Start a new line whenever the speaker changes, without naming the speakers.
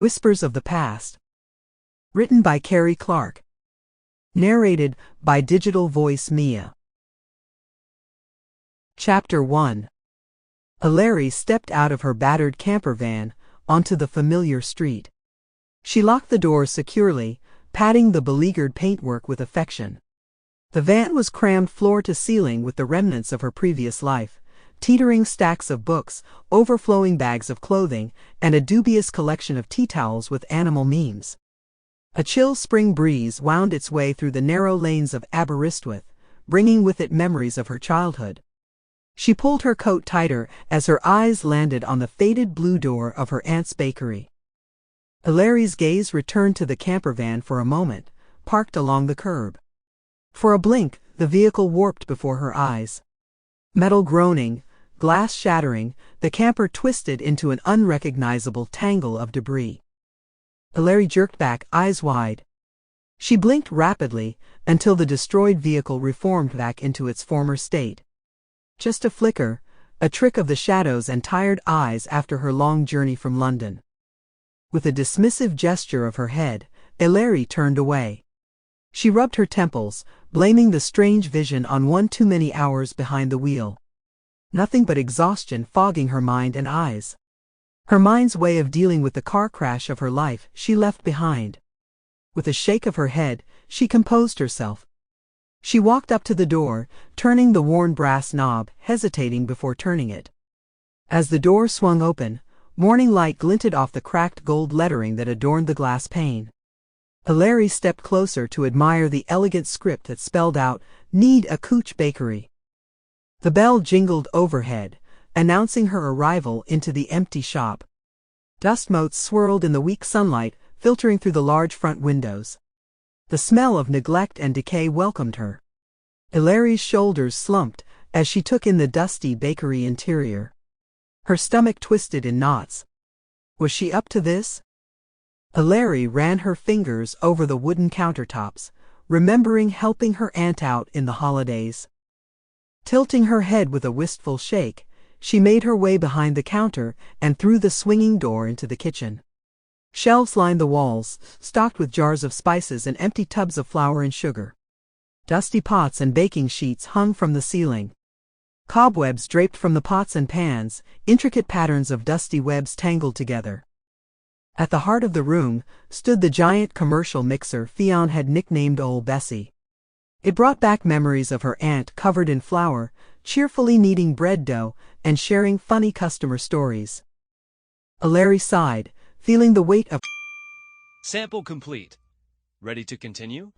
Whispers of the Past. Written by Ceri Clark. Narrated by Digital Voice Mia. Chapter 1. Eleri stepped out of her battered camper van onto the familiar street. She locked the door securely, patting the beleaguered paintwork with affection. The van was crammed floor to ceiling with the remnants of her previous life, teetering stacks of books, overflowing bags of clothing, and a dubious collection of tea towels with animal memes. A chill spring breeze wound its way through the narrow lanes of Aberystwyth, bringing with it memories of her childhood. She pulled her coat tighter as her eyes landed on the faded blue door of her aunt's bakery. Eleri's gaze returned to the camper van for a moment, parked along the curb. For a blink, the vehicle warped before her eyes. Metal groaning, glass shattering, the camper twisted into an unrecognizable tangle of debris. Eleri jerked back, eyes wide. She blinked rapidly until the destroyed vehicle reformed back into its former state. Just a flicker, a trick of the shadows and tired eyes after her long journey from London. With a dismissive gesture of her head, Eleri turned away. She rubbed her temples, blaming the strange vision on one too many hours behind the wheel. Nothing but exhaustion fogging her mind and eyes. Her mind's way of dealing with the car crash of her life she left behind. With a shake of her head, she composed herself. She walked up to the door, turning the worn brass knob, hesitating before turning it. As the door swung open, morning light glinted off the cracked gold lettering that adorned the glass pane. Eleri stepped closer to admire the elegant script that spelled out, "Need a Cooch Bakery." The bell jingled overhead, announcing her arrival into the empty shop. Dust motes swirled in the weak sunlight, filtering through the large front windows. The smell of neglect and decay welcomed her. Eleri's shoulders slumped as she took in the dusty bakery interior. Her stomach twisted in knots. Was she up to this? Eleri ran her fingers over the wooden countertops, remembering helping her aunt out in the holidays. Tilting her head with a wistful shake, she made her way behind the counter and through the swinging door into the kitchen. Shelves lined the walls, stocked with jars of spices and empty tubs of flour and sugar. Dusty pots and baking sheets hung from the ceiling. Cobwebs draped from the pots and pans, intricate patterns of dusty webs tangled together. At the heart of the room stood the giant commercial mixer Fionn had nicknamed Old Bessie. It brought back memories of her aunt covered in flour, cheerfully kneading bread dough and sharing funny customer stories. Eleri sighed, feeling the weight of
Sample complete. Ready to continue?